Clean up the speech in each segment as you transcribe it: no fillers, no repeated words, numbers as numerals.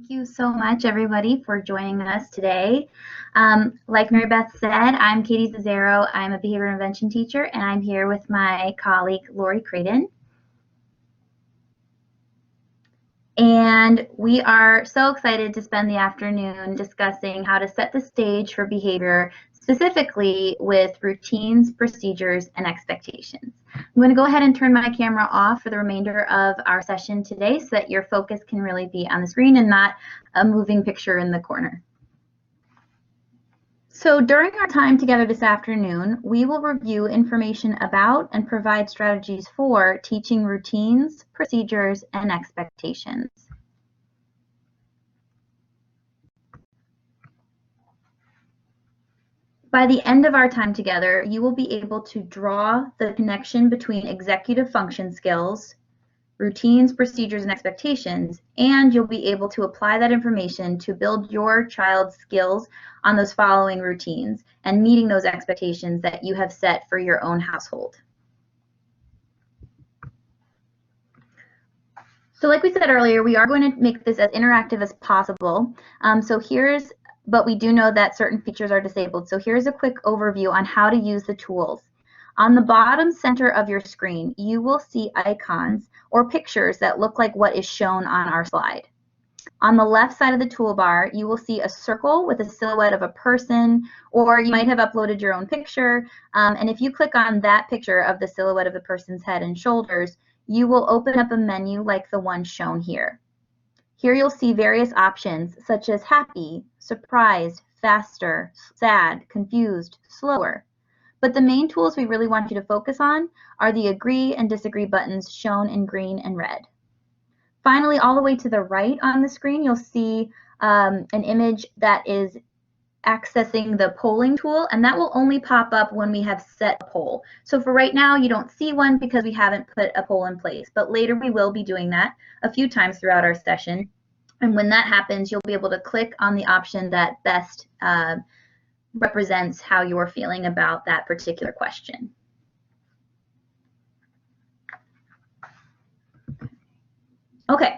Thank you so much, everybody, for joining us today. Like Mary Beth said, I'm Katie Zazaro. I'm a behavior intervention teacher, and I'm here with my colleague, Lori Creighton. And we are so excited to spend the afternoon discussing how to set the stage for behavior, specifically with routines, procedures, and expectations. I'm going to go ahead and turn my camera off for the remainder of our session today so that your focus can really be on the screen and not a moving picture in the corner. So during our time together this afternoon, we will review information about and provide strategies for teaching routines, procedures, and expectations. By the end of our time together, you will be able to draw the connection between executive function skills, routines, procedures, and expectations, and you'll be able to apply that information to build your child's skills on those following routines and meeting those expectations that you have set for your own household. So like we said earlier, we are going to make this as interactive as possible. But we do know that certain features are disabled. So here's a quick overview on how to use the tools. On the bottom center of your screen, you will see icons or pictures that look like what is shown on our slide. On the left side of the toolbar, you will see a circle with a silhouette of a person, or you might have uploaded your own picture. And if you click on that picture of the silhouette of the person's head and shoulders, you will open up a menu like the one shown here. Here you'll see various options such as happy, surprised, faster, sad, confused, slower. But the main tools we really want you to focus on are the agree and disagree buttons shown in green and red. Finally, all the way to the right on the screen, you'll see an image that is accessing the polling tool, and that will only pop up when we have set a poll. So for right now, you don't see one because we haven't put a poll in place, but later we will be doing that a few times throughout our session. And when that happens, you'll be able to click on the option that best represents how you're feeling about that particular question. Okay,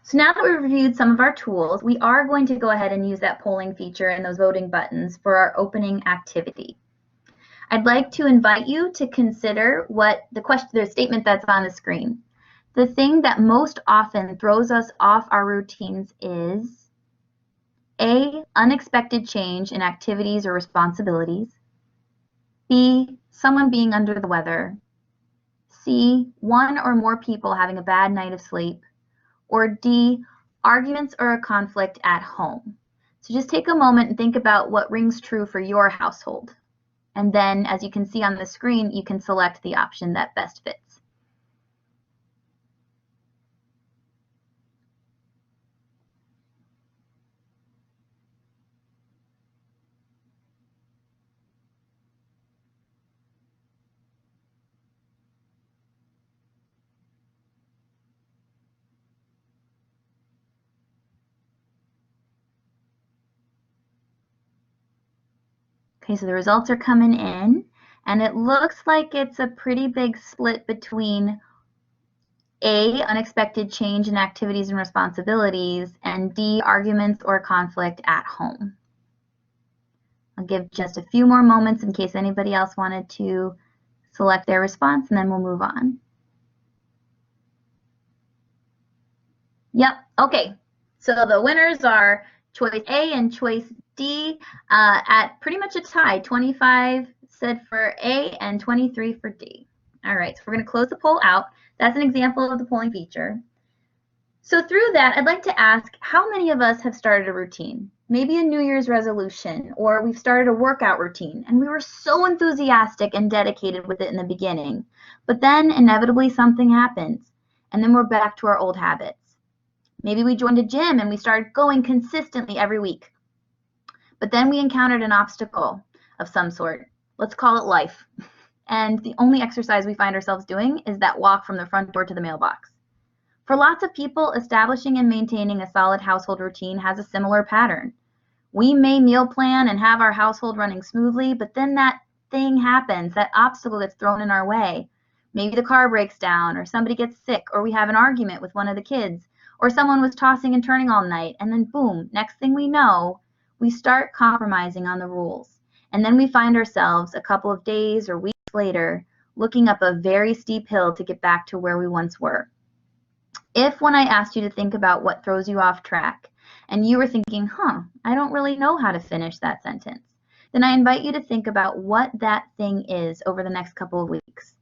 so now that we've reviewed some of our tools, we are going to go ahead and use that polling feature and those voting buttons for our opening activity. I'd like to invite you to consider what the statement that's on the screen. The thing that most often throws us off our routines is A, unexpected change in activities or responsibilities. B, someone being under the weather. C, one or more people having a bad night of sleep. Or D, arguments or a conflict at home. So just take a moment and think about what rings true for your household. And then, as you can see on the screen, you can select the option that best fits. Okay, so the results are coming in, and it looks like it's a pretty big split between A, unexpected change in activities and responsibilities, and D, arguments or conflict at home. I'll give just a few more moments in case anybody else wanted to select their response, and then we'll move on. Yep, okay, so the winners are choice A and choice D at pretty much a tie. 25 said for A and 23 for D. All right, so we're going to close the poll out. That's an example of the polling feature. So through that, I'd like to ask, how many of us have started a routine? Maybe a New Year's resolution, or we've started a workout routine, and we were so enthusiastic and dedicated with it in the beginning. But then inevitably something happens, and then we're back to our old habits. Maybe we joined a gym and we started going consistently every week. But then we encountered an obstacle of some sort. Let's call it life. And the only exercise we find ourselves doing is that walk from the front door to the mailbox. For lots of people, establishing and maintaining a solid household routine has a similar pattern. We may meal plan and have our household running smoothly, but then that thing happens, that obstacle gets thrown in our way. Maybe the car breaks down, or somebody gets sick, or we have an argument with one of the kids, Or someone was tossing and turning all night, and then boom, next thing we know, we start compromising on the rules. And then we find ourselves a couple of days or weeks later looking up a very steep hill to get back to where we once were. If when I asked you to think about what throws you off track, and you were thinking, I don't really know how to finish that sentence, then I invite you to think about what that thing is over the next couple of weeks.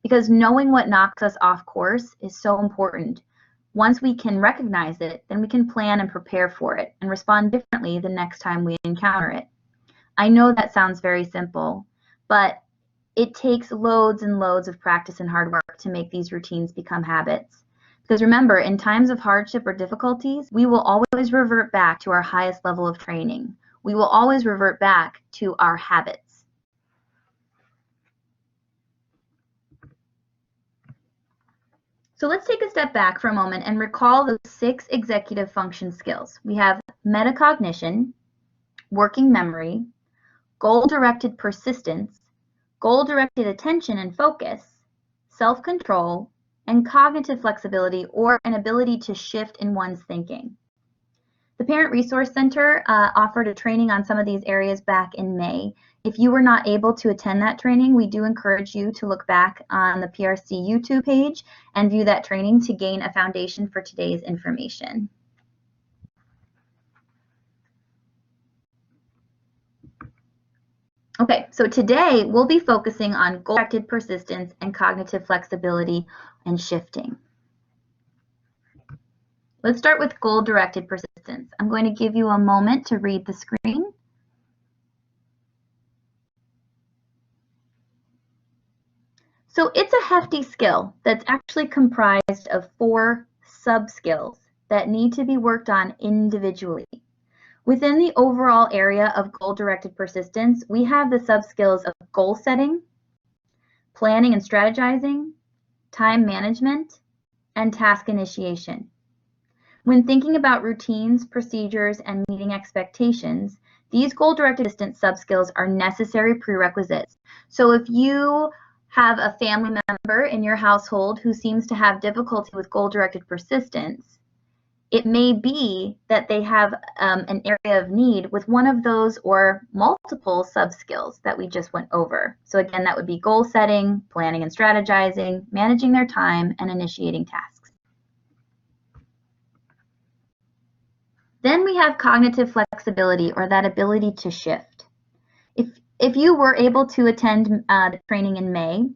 Because knowing what knocks us off course is so important. Once we can recognize it, then we can plan and prepare for it and respond differently the next time we encounter it. I know that sounds very simple, but it takes loads and loads of practice and hard work to make these routines become habits. Because remember, in times of hardship or difficulties, we will always revert back to our highest level of training. We will always revert back to our habits. So let's take a step back for a moment and recall those 6 executive function skills. We have metacognition, working memory, goal-directed persistence, goal-directed attention and focus, self-control, and cognitive flexibility, or an ability to shift in one's thinking. The Parent Resource Center offered a training on some of these areas back in May. If you were not able to attend that training, we do encourage you to look back on the PRC YouTube page and view that training to gain a foundation for today's information. Okay, so today we'll be focusing on goal-directed persistence and cognitive flexibility and shifting. Let's start with goal-directed persistence. I'm going to give you a moment to read the screen. So it's a hefty skill that's actually comprised of 4 sub-skills that need to be worked on individually. Within the overall area of goal-directed persistence, we have the sub-skills of goal setting, planning and strategizing, time management, and task initiation. When thinking about routines, procedures, and meeting expectations, these goal-directed persistence sub-skills are necessary prerequisites. So if you have a family member in your household who seems to have difficulty with goal-directed persistence, it may be that they have an area of need with one of those or multiple sub-skills that we just went over. So again, that would be goal setting, planning and strategizing, managing their time, and initiating tasks. Then we have cognitive flexibility, or that ability to shift. If you were able to attend the training in May,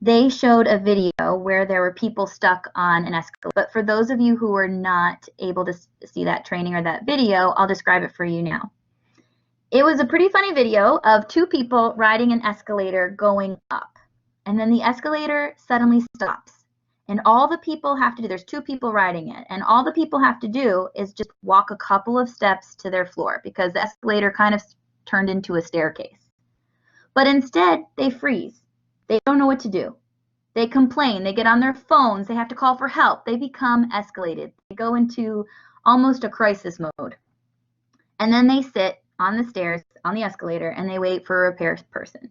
they showed a video where there were people stuck on an escalator. But for those of you who were not able to see that training or that video, I'll describe it for you now. It was a pretty funny video of 2 people riding an escalator going up. And then the escalator suddenly stops. And all the people have to do, there's 2 people riding it, and all the people have to do is just walk a couple of steps to their floor because the escalator kind of turned into a staircase. But instead, they freeze. They don't know what to do. They complain. They get on their phones. They have to call for help. They become escalated. They go into almost a crisis mode. And then they sit on the stairs, on the escalator, and they wait for a repair person.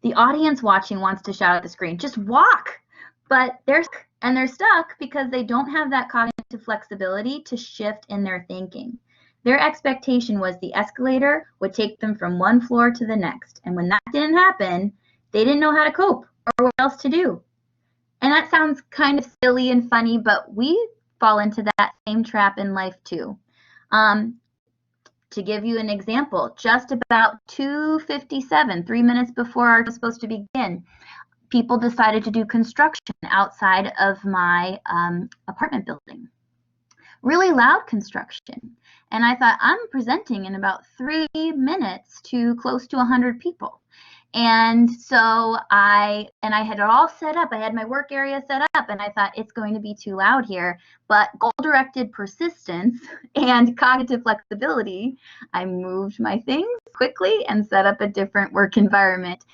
The audience watching wants to shout at the screen, just walk! But they're stuck because they don't have that cognitive flexibility to shift in their thinking. Their expectation was the escalator would take them from one floor to the next. And when that didn't happen, they didn't know how to cope or what else to do. And that sounds kind of silly and funny, but we fall into that same trap in life too. To give you an example, just about 2:57, 3 minutes before our was supposed to begin, people decided to do construction outside of my apartment building. Really loud construction. And I thought, I'm presenting in about 3 minutes to close to 100 people. And so I had it all set up. I had my work area set up, and I thought it's going to be too loud here. But goal-directed persistence and cognitive flexibility, I moved my things quickly and set up a different work environment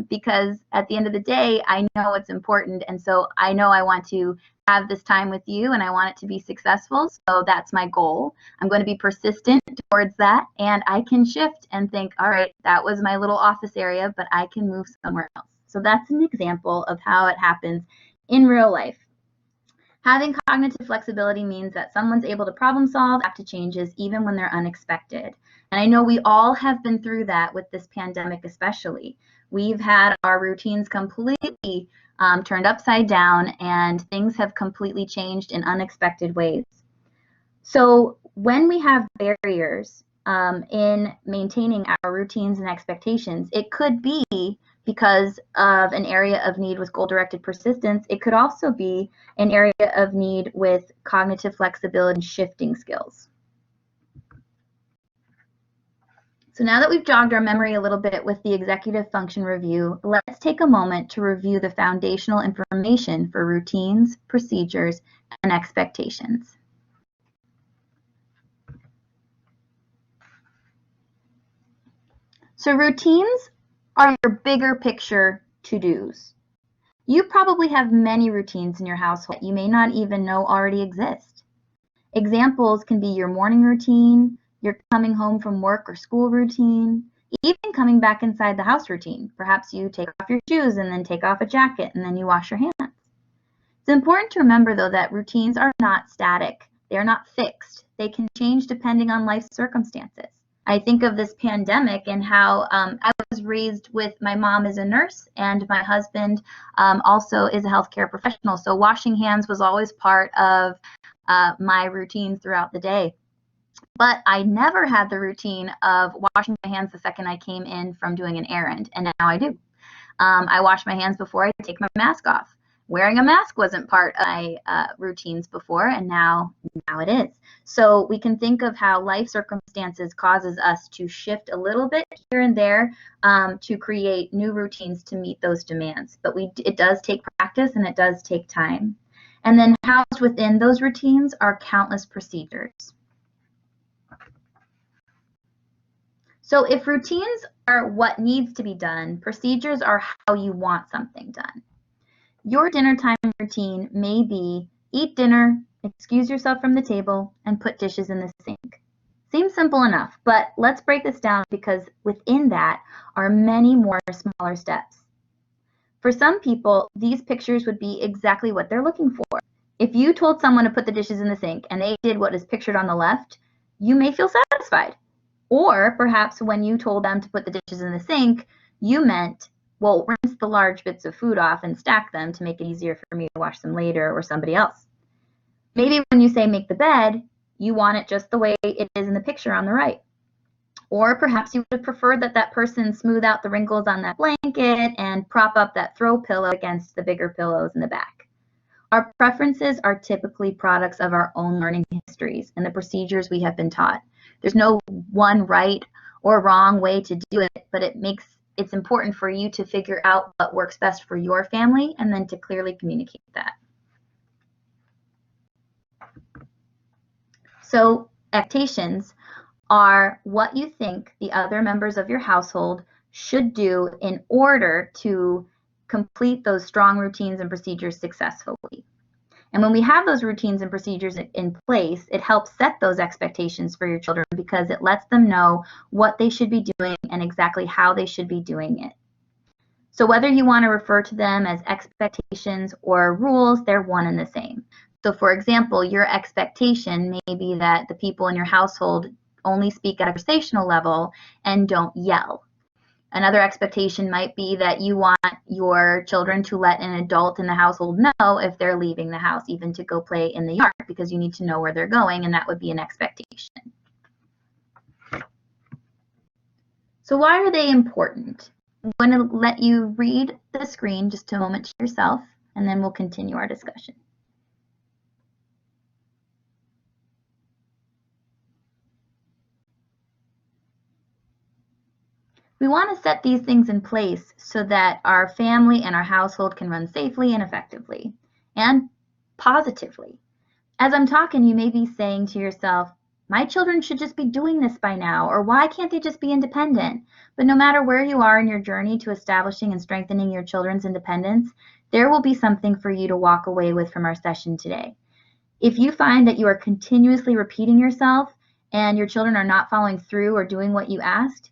because at the end of the day, I know it's important. And so I know I want to have this time with you and I want it to be successful. So that's my goal. I'm going to be persistent towards that, and I can shift and think, all right, that was my little office area, but I can move somewhere else. So that's an example of how it happens in real life. Having cognitive flexibility means that someone's able to problem solve, adapt to changes, even when they're unexpected. And I know we all have been through that with this pandemic especially. We've had our routines completely turned upside down, and things have completely changed in unexpected ways. So when we have barriers in maintaining our routines and expectations, it could be because of an area of need with goal-directed persistence. It could also be an area of need with cognitive flexibility and shifting skills. So now that we've jogged our memory a little bit with the executive function review, let's take a moment to review the foundational information for routines, procedures, and expectations. So routines are your bigger picture to-dos. You probably have many routines in your household that you may not even know already exist. Examples can be your morning routine, your coming home from work or school routine, even coming back inside the house routine. Perhaps you take off your shoes and then take off a jacket and then you wash your hands. It's important to remember, though, that routines are not static. They are not fixed. They can change depending on life circumstances. I think of this pandemic and how I was raised with, my mom is a nurse and my husband also is a healthcare professional. So washing hands was always part of my routine throughout the day. But I never had the routine of washing my hands the second I came in from doing an errand, and now I do. I wash my hands before I take my mask off. Wearing a mask wasn't part of my routines before, and now it is. So we can think of how life circumstances causes us to shift a little bit here and there to create new routines to meet those demands. But it does take practice and it does take time. And then housed within those routines are countless procedures. So if routines are what needs to be done, procedures are how you want something done. Your dinner time routine may be eat dinner, excuse yourself from the table, and put dishes in the sink. Seems simple enough, but let's break this down because within that are many more smaller steps. For some people, these pictures would be exactly what they're looking for. If you told someone to put the dishes in the sink and they did what is pictured on the left, you may feel satisfied. Or perhaps when you told them to put the dishes in the sink, you meant, well, rinse the large bits of food off and stack them to make it easier for me to wash them later or somebody else. Maybe when you say make the bed, you want it just the way it is in the picture on the right. Or perhaps you would have preferred that that person smooth out the wrinkles on that blanket and prop up that throw pillow against the bigger pillows in the back. Our preferences are typically products of our own learning histories and the procedures we have been taught. There's no one right or wrong way to do it, but it's important for you to figure out what works best for your family and then to clearly communicate that. So expectations are what you think the other members of your household should do in order to complete those strong routines and procedures successfully. And when we have those routines and procedures in place, it helps set those expectations for your children because it lets them know what they should be doing and exactly how they should be doing it. So whether you want to refer to them as expectations or rules, they're one and the same. So for example, your expectation may be that the people in your household only speak at a conversational level and don't yell. Another expectation might be that you want your children to let an adult in the household know if they're leaving the house, even to go play in the yard, because you need to know where they're going, and that would be an expectation. So why are they important? I'm going to let you read the screen just a moment to yourself, and then we'll continue our discussion. We want to set these things in place so that our family and our household can run safely and effectively and positively. As I'm talking, you may be saying to yourself, my children should just be doing this by now, or why can't they just be independent? But no matter where you are in your journey to establishing and strengthening your children's independence, there will be something for you to walk away with from our session today. If you find that you are continuously repeating yourself and your children are not following through or doing what you asked,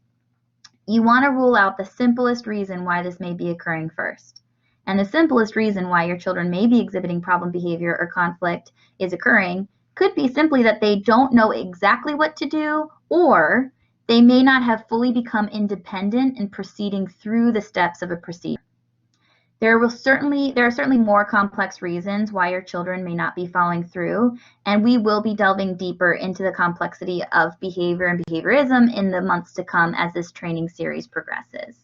you want to rule out the simplest reason why this may be occurring first. And the simplest reason why your children may be exhibiting problem behavior or conflict is occurring could be simply that they don't know exactly what to do, or they may not have fully become independent in proceeding through the steps of a procedure. There are certainly more complex reasons why your children may not be following through, and we will be delving deeper into the complexity of behavior and behaviorism in the months to come as this training series progresses.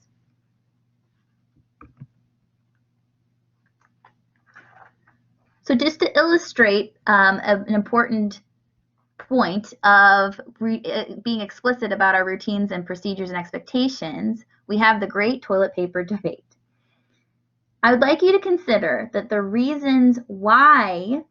So just to illustrate an important point of being explicit about our routines and procedures and expectations, we have the great toilet paper debate. I would like you to consider that the reasons why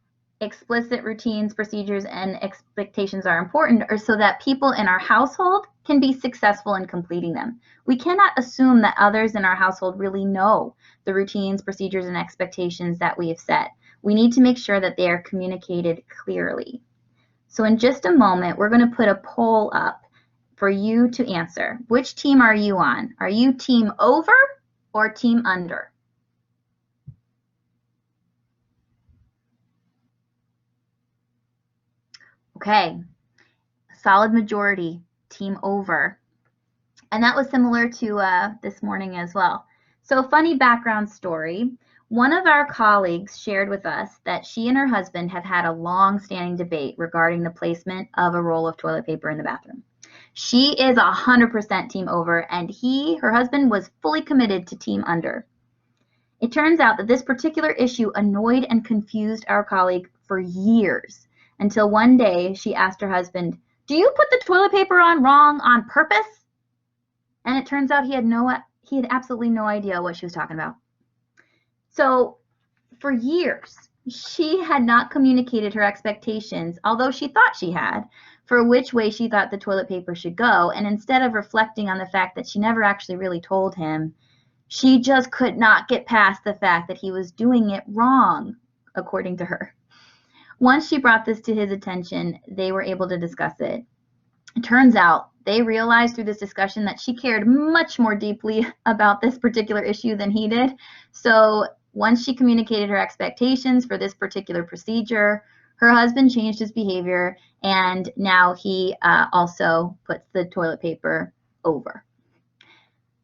explicit routines, procedures, and expectations are important are so that people in our household can be successful in completing them. We cannot assume that others in our household really know the routines, procedures, and expectations that we have set. We need to make sure that they are communicated clearly. So in just a moment, we're going to put a poll up for you to answer. Which team are you on? Are you team over or team under? Okay, solid majority, team over. And that was similar to this morning as well. So funny background story. One of our colleagues shared with us that she and her husband have had a long-standing debate regarding the placement of a roll of toilet paper in the bathroom. She is 100% team over, and her husband, was fully committed to team under. It turns out that this particular issue annoyed and confused our colleague for years, until one day she asked her husband, "Do you put the toilet paper on wrong on purpose?" And it turns out he had absolutely no idea what she was talking about. So for years, she had not communicated her expectations, although she thought she had, for which way she thought the toilet paper should go. And instead of reflecting on the fact that she never actually really told him, she just could not get past the fact that he was doing it wrong, according to her. Once she brought this to his attention, they were able to discuss it. It turns out they realized through this discussion that she cared much more deeply about this particular issue than he did. So once she communicated her expectations for this particular procedure, her husband changed his behavior, and now he also puts the toilet paper over.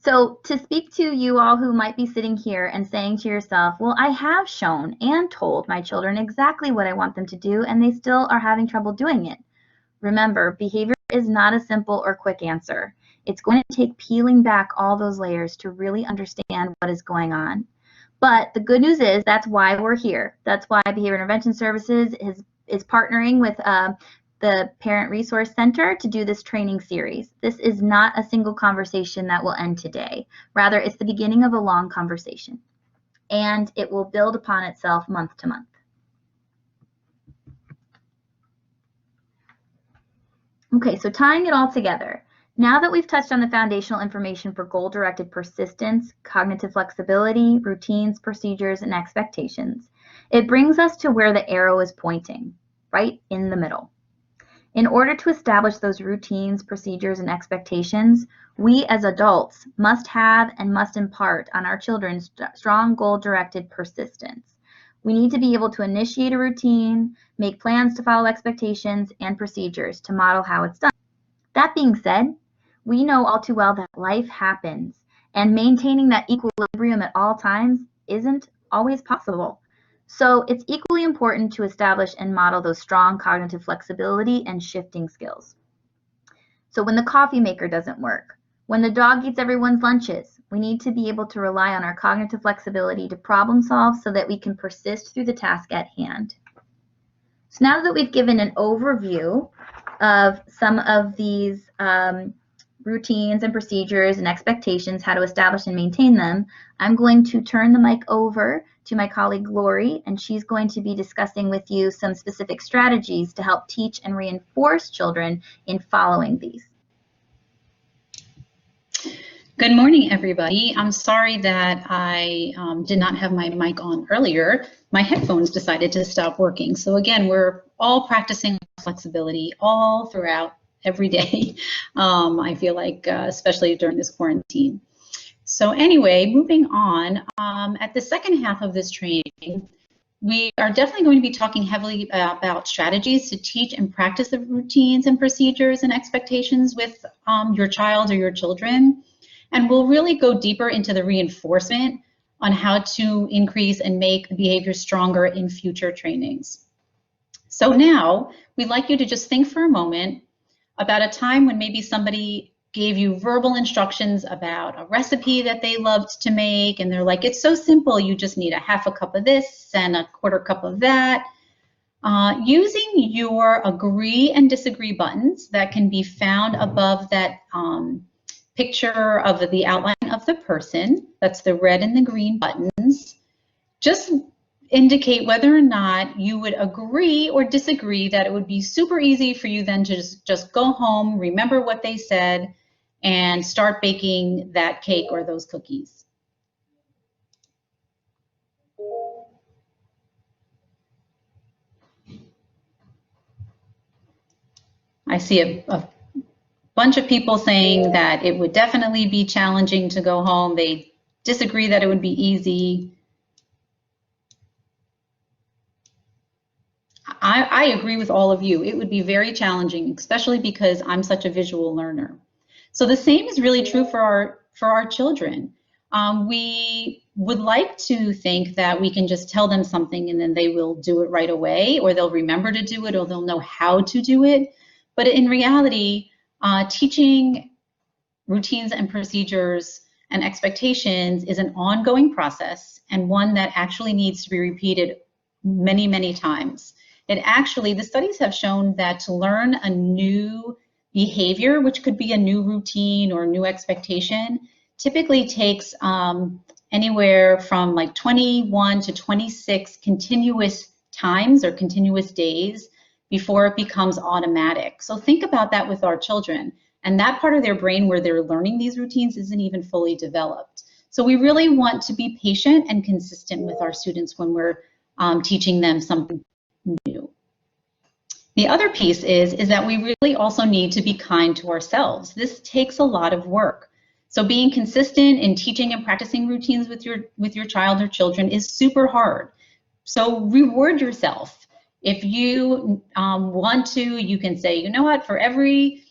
So to speak to you all who might be sitting here and saying to yourself, well, I have shown and told my children exactly what I want them to do, and they still are having trouble doing it. Remember, behavior is not a simple or quick answer. It's going to take peeling back all those layers to really understand what is going on. But the good news is that's why we're here. That's why Behavior Intervention Services is partnering with the Parent Resource Center to do this training series. This is not a single conversation that will end today. Rather, it's the beginning of a long conversation, and it will build upon itself month to month. Okay, so tying it all together, now that we've touched on the foundational information for goal-directed persistence, cognitive flexibility, routines, procedures, and expectations, it brings us to where the arrow is pointing, right in the middle. In order to establish those routines, procedures, and expectations, we as adults must have and must impart on our children strong goal-directed persistence. We need to be able to initiate a routine, make plans to follow expectations, and procedures to model how it's done. That being said, we know all too well that life happens, and maintaining that equilibrium at all times isn't always possible. So it's equally important to establish and model those strong cognitive flexibility and shifting skills. So when the coffee maker doesn't work, when the dog eats everyone's lunches, we need to be able to rely on our cognitive flexibility to problem solve so that we can persist through the task at hand. So now that we've given an overview of some of these routines and procedures and expectations, how to establish and maintain them, I'm going to turn the mic over to my colleague Lori, and she's going to be discussing with you some specific strategies to help teach and reinforce children in following these. Good morning, everybody. I'm sorry that I did not have my mic on earlier. My headphones decided to stop working. So again, we're all practicing flexibility all throughout every day. I feel like, especially during this quarantine. So anyway, moving on, at the second half of this training, we are definitely going to be talking heavily about strategies to teach and practice the routines and procedures and expectations with your child or your children. And we'll really go deeper into the reinforcement on how to increase and make the behavior stronger in future trainings. So now we'd like you to just think for a moment about a time when maybe somebody gave you verbal instructions about a recipe that they loved to make, and they're like, it's so simple, you just need a half a cup of this and a quarter cup of that. Using your agree and disagree buttons that can be found above that picture of the outline of the person, that's the red and the green buttons, just indicate whether or not you would agree or disagree that it would be super easy for you then to just go home, remember what they said, and start baking that cake or those cookies. I see a bunch of people saying that it would definitely be challenging to go home. They disagree that it would be easy. I agree with all of you. It would be very challenging, especially because I'm such a visual learner. So the same is really true for our children. We would like to think that we can just tell them something and then they will do it right away, or they'll remember to do it, or they'll know how to do it. But in reality, teaching routines and procedures and expectations is an ongoing process, and one that actually needs to be repeated many, many times. It actually, the studies have shown that to learn a new behavior, which could be a new routine or a new expectation, typically takes anywhere from like 21 to 26 continuous times or continuous days before it becomes automatic. So think about that with our children. And that part of their brain where they're learning these routines isn't even fully developed. So we really want to be patient and consistent with our students when we're teaching them something new. The other piece is that we really also need to be kind to ourselves. This takes a lot of work. So being consistent in teaching and practicing routines with your child or children is super hard. So reward yourself. If you want to, you can say, you know what, for every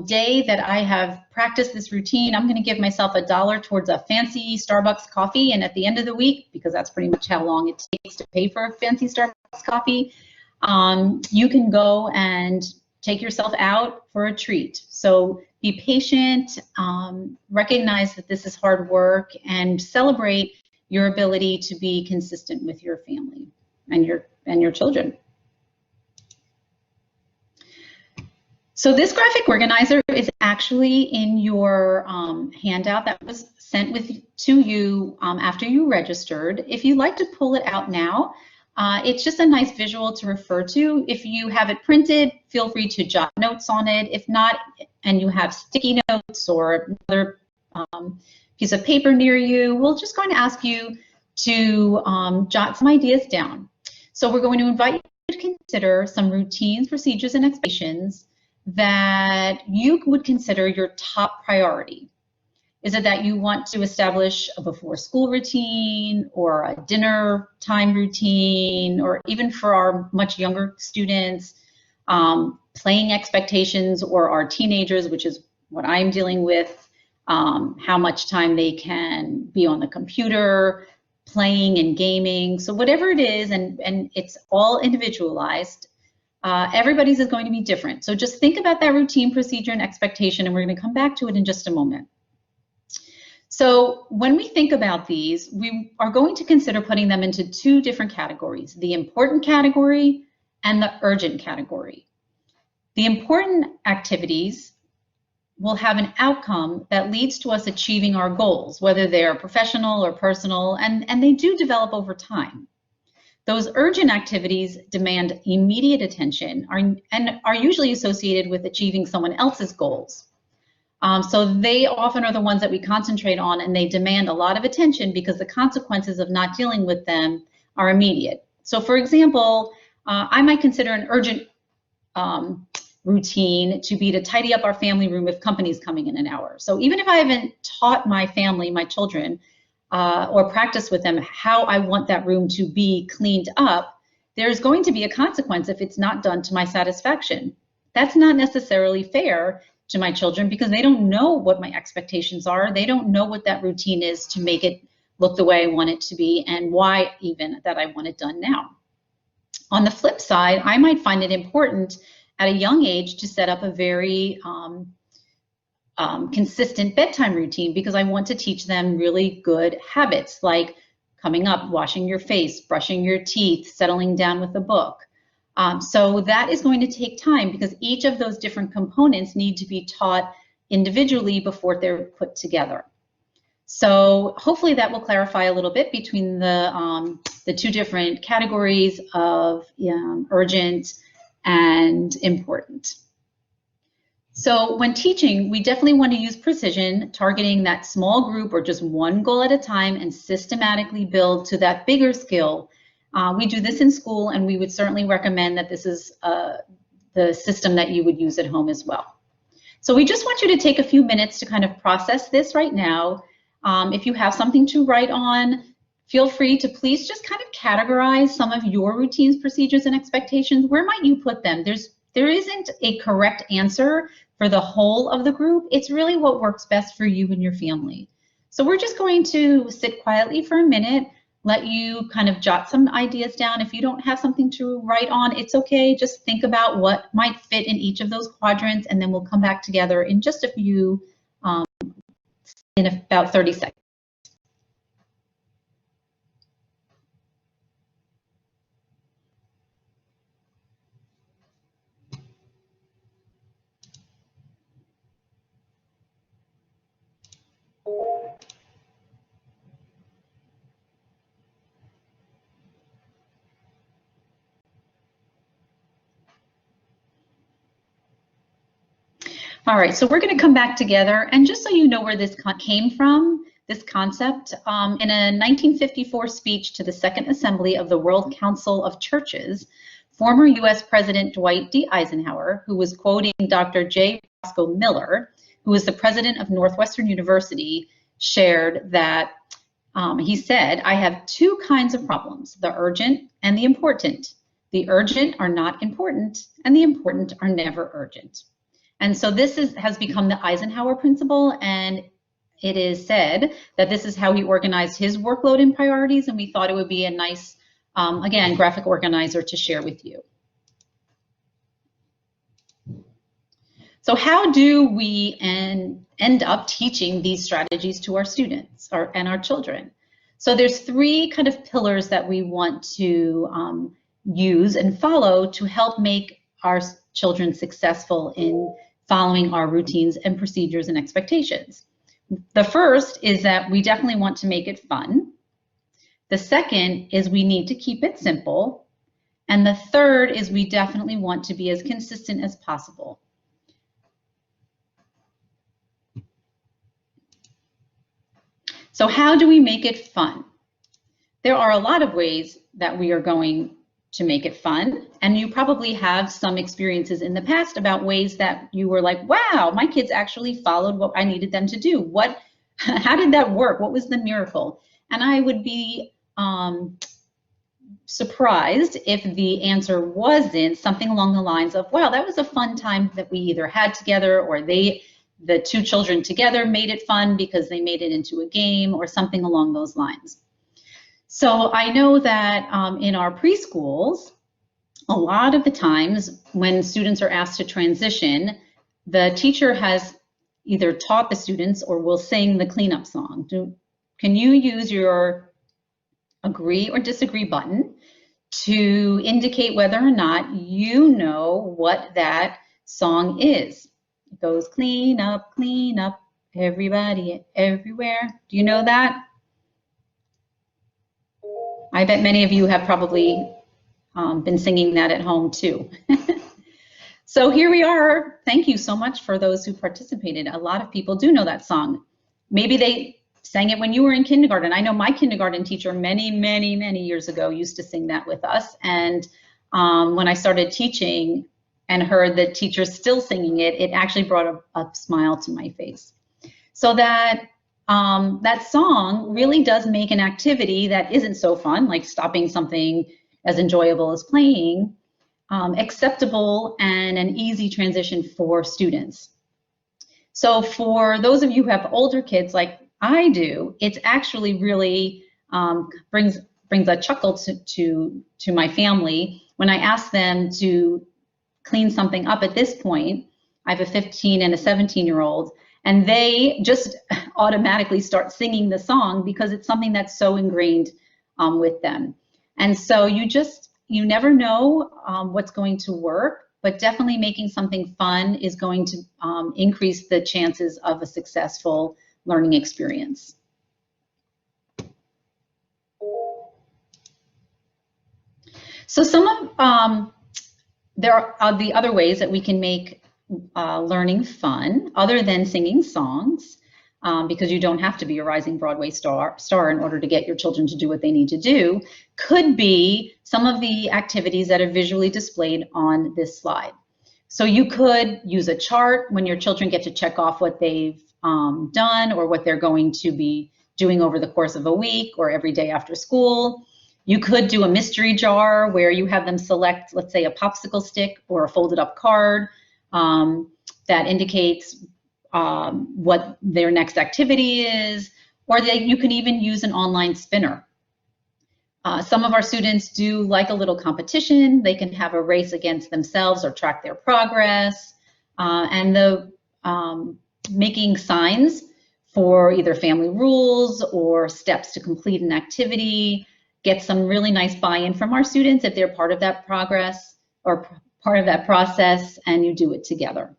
day that I have practiced this routine, I'm going to give myself $1 towards a fancy Starbucks coffee. And at the end of the week, because that's pretty much how long it takes to pay for a fancy Starbucks coffee, you can go and take yourself out for a treat. So be patient, recognize that this is hard work, and celebrate your ability to be consistent with your family and your children. So this graphic organizer is actually in your handout that was sent to you after you registered. If you'd like to pull it out now, it's just a nice visual to refer to. If you have it printed, feel free to jot notes on it. If not, and you have sticky notes or another piece of paper near you, we're just going to ask you to jot some ideas down. So we're going to invite you to consider some routines, procedures, and expectations that you would consider your top priority. Is it that you want to establish a before school routine or a dinner time routine, or even for our much younger students, playing expectations, or our teenagers, which is what I'm dealing with, how much time they can be on the computer, playing and gaming. So whatever it is, and it's all individualized, everybody's is going to be different. So just think about that routine, procedure, and expectation, and we're going to come back to it in just a moment. So when we think about these, we are going to consider putting them into two different categories, the important category and the urgent category. The important activities will have an outcome that leads to us achieving our goals, whether they're professional or personal, and they do develop over time. Those urgent activities demand immediate attention and are usually associated with achieving someone else's goals. So they often are the ones that we concentrate on, and they demand a lot of attention because the consequences of not dealing with them are immediate. So for example, I might consider an urgent routine to be to tidy up our family room if company's coming in an hour. So even if I haven't taught my family, my children, or practiced with them how I want that room to be cleaned up, there's going to be a consequence if it's not done to my satisfaction. That's not necessarily fair to my children because they don't know what my expectations are. They don't know what that routine is to make it look the way I want it to be and why even that I want it done now. On the flip side, I might find it important at a young age to set up a very consistent bedtime routine because I want to teach them really good habits like coming up, washing your face, brushing your teeth, settling down with a book. So that is going to take time because each of those different components need to be taught individually before they're put together. So hopefully that will clarify a little bit between the two different categories of urgent and important. So when teaching, we definitely want to use precision, targeting that small group or just one goal at a time and systematically build to that bigger skill. We do this in school, and we would certainly recommend that this is the system that you would use at home as well. So we just want you to take a few minutes to kind of process this right now. If you have something to write on, feel free to please just kind of categorize some of your routines, procedures, and expectations. Where might you put them? There isn't a correct answer for the whole of the group. It's really what works best for you and your family. So we're just going to sit quietly for a minute, let you kind of jot some ideas down. If you don't have something to write on, it's okay. Just think about what might fit in each of those quadrants, and then we'll come back together in just a few, in about 30 seconds. All right, so we're going to come back together, and just so you know where this came from, this concept, in a 1954 speech to the Second Assembly of the World Council of Churches, former U.S. President Dwight D. Eisenhower, who was quoting Dr. J. Roscoe Miller, who was the president of Northwestern University, shared that he said, "I have two kinds of problems, the urgent and the important. The urgent are not important, and the important are never urgent." And so this has become the Eisenhower principle, and it is said that this is how he organized his workload and priorities, and we thought it would be a nice, again, graphic organizer to share with you. So how do we end up teaching these strategies to our students and our children? So there's three kind of pillars that we want to use and follow to help make our children successful in following our routines and procedures and expectations. The first is that we definitely want to make it fun. The second is we need to keep it simple. And the third is we definitely want to be as consistent as possible. So how do we make it fun? There are a lot of ways that we are going to make it fun, and you probably have some experiences in the past about ways that you were like, wow, my kids actually followed what I needed them to do. How did that work? What was the miracle? And I would be surprised if the answer wasn't something along the lines of, wow, that was a fun time that we either had together, or the two children together made it fun because they made it into a game, or something along those lines. So I know that in our preschools, a lot of the times when students are asked to transition, the teacher has either taught the students or will sing the cleanup song. Can you use your agree or disagree button to indicate whether or not you know what that song is? It goes clean up, everybody, everywhere. Do you know that? I bet many of you have probably been singing that at home too. So here we are. Thank you so much for those who participated. A lot of people do know that song. Maybe they sang it when you were in kindergarten. I know my kindergarten teacher many years ago used to sing that with us. And when I started teaching and heard the teacher still singing it, it actually brought a smile to my face. So that that song really does make an activity that isn't so fun, like stopping something as enjoyable as playing, acceptable and an easy transition for students. So for those of you who have older kids like I do, it's actually really brings a chuckle to my family when I ask them to clean something up at this point. I have a 15 and a 17-year-old, and they just automatically start singing the song because it's something that's so ingrained with them. And so you never know what's going to work, but definitely making something fun is going to increase the chances of a successful learning experience. So some of there are the other ways that we can make learning fun, other than singing songs, because you don't have to be a rising Broadway star in order to get your children to do what they need to do, could be some of the activities that are visually displayed on this slide. So you could use a chart when your children get to check off what they've done or what they're going to be doing over the course of a week or every day after school. You could do a mystery jar where you have them select, let's say, a popsicle stick or a folded up card that indicates what their next activity is, or you can even use an online spinner. Some of our students do like a little competition. They can have a race against themselves or track their progress. And the making signs for either family rules or steps to complete an activity, get some really nice buy-in from our students if they're part of that progress or part of that process, and you do it together.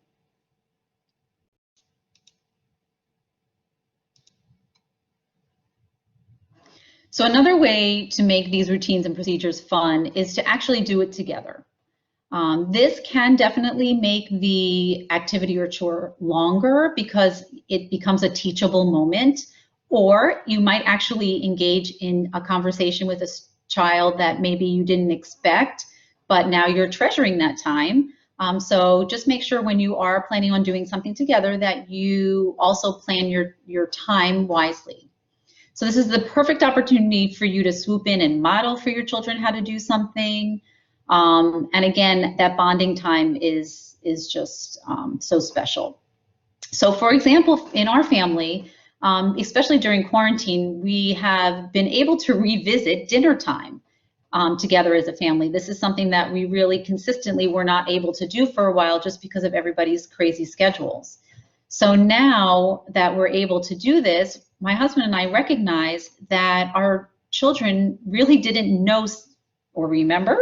So another way to make these routines and procedures fun is to actually do it together. This can definitely make the activity or chore longer because it becomes a teachable moment, or you might actually engage in a conversation with a child that maybe you didn't expect, but now you're treasuring that time. So just make sure when you are planning on doing something together that you also plan your time wisely. So this is the perfect opportunity for you to swoop in and model for your children how to do something. And again, that bonding time is just so special. So for example, in our family, especially during quarantine, we have been able to revisit dinner time together as a family. This is something that we really consistently were not able to do for a while just because of everybody's crazy schedules. So now that we're able to do this, my husband and I recognize that our children really didn't know or remember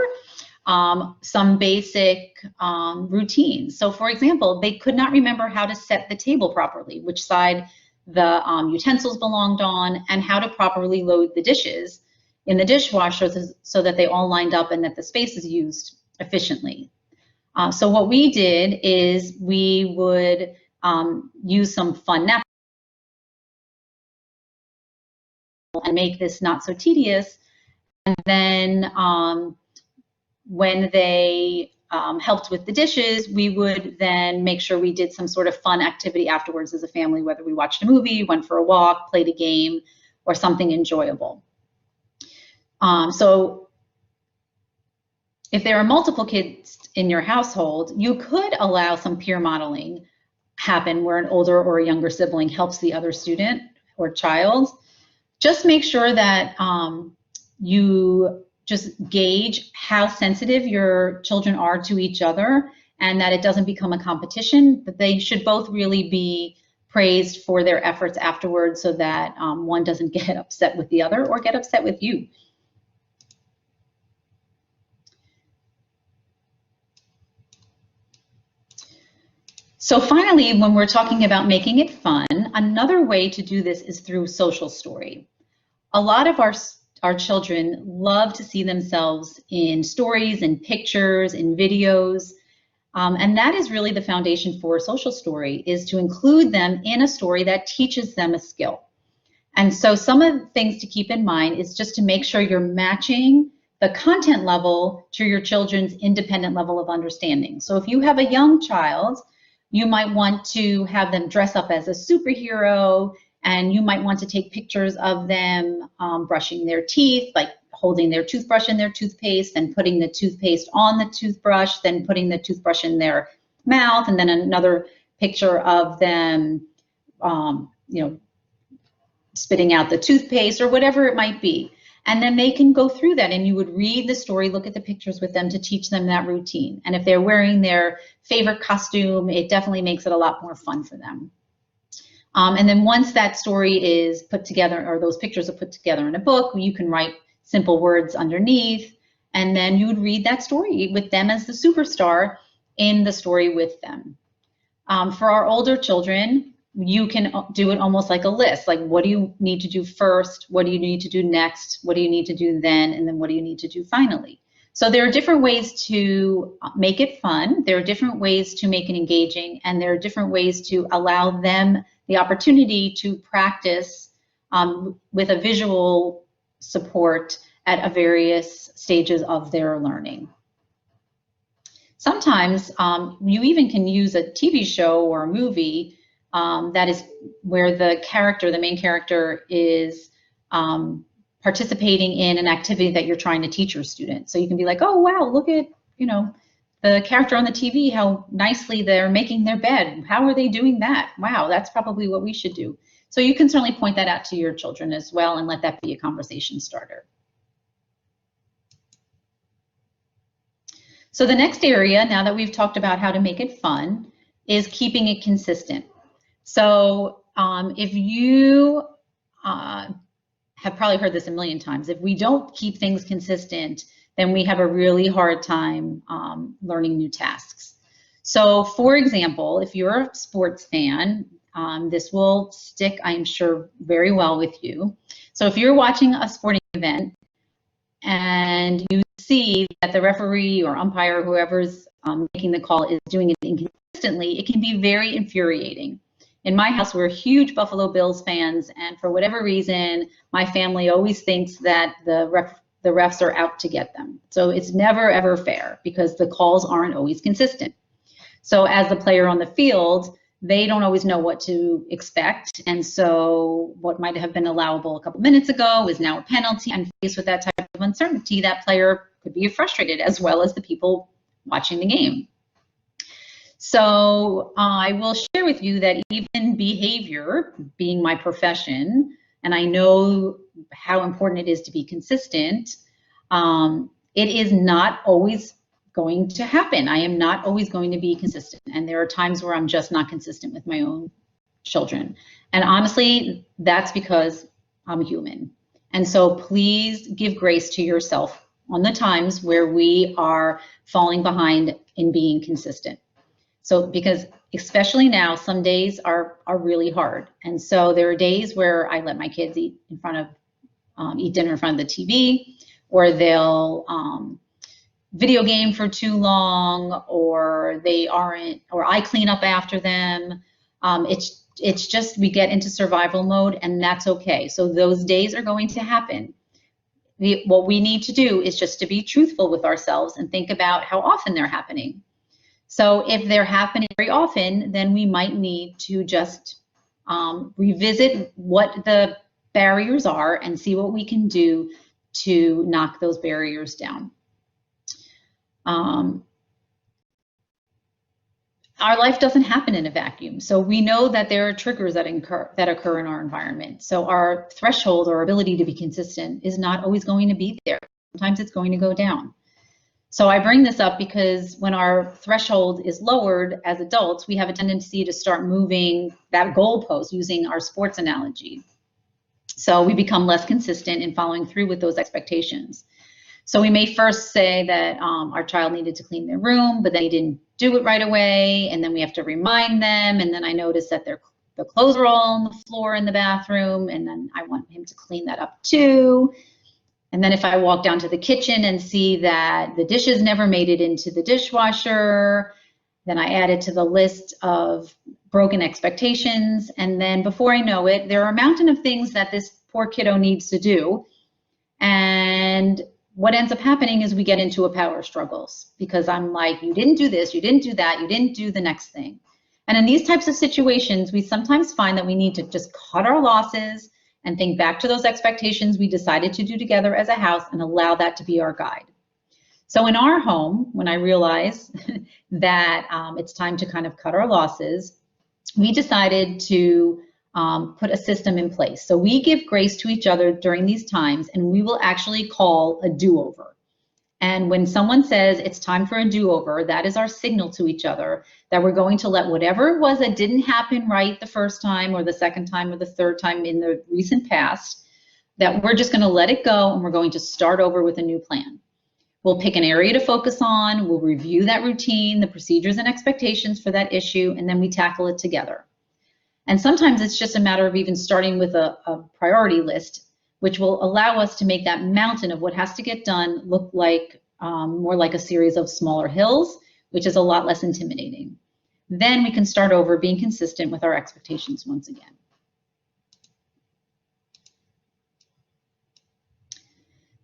some basic routines. So for example, they could not remember how to set the table properly, which side the utensils belonged on, and how to properly load the dishes in the dishwasher so that they all lined up and that the space is used efficiently. So what we did is we would use some fun napkins and make this not so tedious. And then when they helped with the dishes, we would then make sure we did some sort of fun activity afterwards as a family, whether we watched a movie, went for a walk, played a game, or something enjoyable. So if there are multiple kids in your household, you could allow some peer modeling happen where an older or a younger sibling helps the other student or child. Just make sure that you just gauge how sensitive your children are to each other and that it doesn't become a competition, but they should both really be praised for their efforts afterwards so that one doesn't get upset with the other or get upset with you. So finally, when we're talking about making it fun, another way to do this is through social story. A lot of our children love to see themselves in stories and pictures and videos. And that is really the foundation for a social story, is to include them in a story that teaches them a skill. And so some of the things to keep in mind is just to make sure you're matching the content level to your children's independent level of understanding. So if you have a young child, you might want to have them dress up as a superhero, and you might want to take pictures of them brushing their teeth, like holding their toothbrush in their toothpaste, then putting the toothpaste on the toothbrush, then putting the toothbrush in their mouth, and then another picture of them, spitting out the toothpaste or whatever it might be. And then they can go through that, and you would read the story, look at the pictures with them to teach them that routine. And if they're wearing their favorite costume, it definitely makes it a lot more fun for them. And then once that story is put together, or those pictures are put together in a book, you can write simple words underneath, and then you would read that story with them as the superstar in the story with them. For our older children, you can do it almost like a list, like what do you need to do first, what do you need to do next, what do you need to do then, and then what do you need to do finally. So there are different ways to make it fun, there are different ways to make it engaging, and there are different ways to allow them the opportunity to practice with a visual support at various stages of their learning. Sometimes you even can use a TV show or a movie that is where the main character is participating in an activity that you're trying to teach your student. So you can be like, oh wow, look at, the character on the TV, how nicely they're making their bed. How are they doing that? Wow, that's probably what we should do. So you can certainly point that out to your children as well and let that be a conversation starter. So the next area, now that we've talked about how to make it fun, is keeping it consistent. So if you have probably heard this a million times, if we don't keep things consistent, then we have a really hard time learning new tasks. So for example, if you're a sports fan, this will stick, I'm sure, very well with you. So if you're watching a sporting event and you see that the referee or umpire, whoever's making the call, is doing it inconsistently, it can be very infuriating. In my house, we're huge Buffalo Bills fans, and for whatever reason, my family always thinks that the refs are out to get them. So it's never, ever fair because the calls aren't always consistent. So as the player on the field, they don't always know what to expect. And so what might have been allowable a couple minutes ago is now a penalty. And faced with that type of uncertainty, that player could be frustrated, as well as the people watching the game. So I will share with you that even behavior, being my profession, and I know how important it is to be consistent, it is not always going to happen. I am not always going to be consistent. And there are times where I'm just not consistent with my own children. And honestly, that's because I'm human. And so please give grace to yourself on the times where we are falling behind in being consistent. So because especially now, some days are really hard. And so there are days where I let my kids eat dinner in front of the TV, or they'll video game for too long, or I clean up after them. It's just, we get into survival mode, and that's okay. So those days are going to happen. What we need to do is just to be truthful with ourselves and think about how often they're happening. So if they're happening very often, then we might need to just revisit what the barriers are and see what we can do to knock those barriers down. Our life doesn't happen in a vacuum. So we know that there are triggers that occur in our environment. So our threshold or ability to be consistent is not always going to be there. Sometimes it's going to go down. So I bring this up because when our threshold is lowered as adults, we have a tendency to start moving that goalpost, using our sports analogy. So we become less consistent in following through with those expectations. So we may first say that our child needed to clean their room, but they didn't do it right away, and then we have to remind them, and then I notice that the clothes are all on the floor in the bathroom, and then I want him to clean that up too. And then if I walk down to the kitchen and see that the dishes never made it into the dishwasher, then I add it to the list of broken expectations. And then before I know it, there are a mountain of things that this poor kiddo needs to do. And what ends up happening is we get into a power struggles because I'm like, you didn't do this, you didn't do that, you didn't do the next thing. And in these types of situations, we sometimes find that we need to just cut our losses and think back to those expectations we decided to do together as a house and allow that to be our guide. So in our home, when I realized that it's time to kind of cut our losses, we decided to put a system in place. So we give grace to each other during these times, and we will actually call a do-over. And when someone says it's time for a do-over, that is our signal to each other that we're going to let whatever it was that didn't happen right the first time or the second time or the third time in the recent past, that we're just going to let it go and we're going to start over with a new plan. We'll pick an area to focus on, we'll review that routine, the procedures and expectations for that issue, and then we tackle it together. And sometimes it's just a matter of even starting with a priority list, which will allow us to make that mountain of what has to get done look like more like a series of smaller hills, which is a lot less intimidating. Then we can start over being consistent with our expectations once again.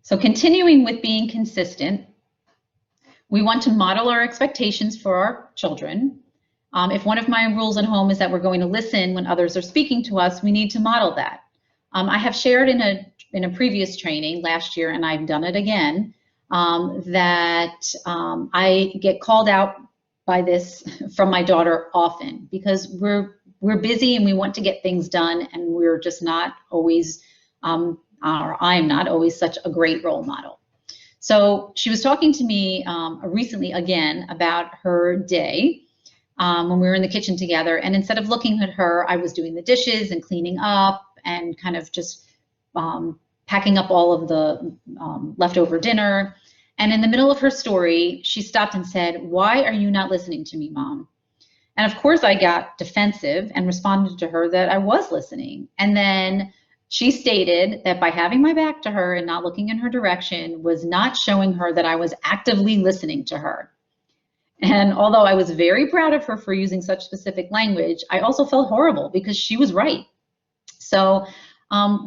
So continuing with being consistent, we want to model our expectations for our children. If one of my rules at home is that we're going to listen when others are speaking to us, we need to model that. I have shared in a previous training last year, and I've done it again, that I get called out by this from my daughter often because we're busy and we want to get things done, and we're just not always, or I'm not always such a great role model. So she was talking to me recently again about her day when we were in the kitchen together, and instead of looking at her, I was doing the dishes and cleaning up and kind of just packing up all of the leftover dinner. And in the middle of her story, she stopped and said, "Why are you not listening to me, Mom?" And of course I got defensive and responded to her that I was listening. And then she stated that by having my back to her and not looking in her direction was not showing her that I was actively listening to her. And although I was very proud of her for using such specific language, I also felt horrible because she was right. So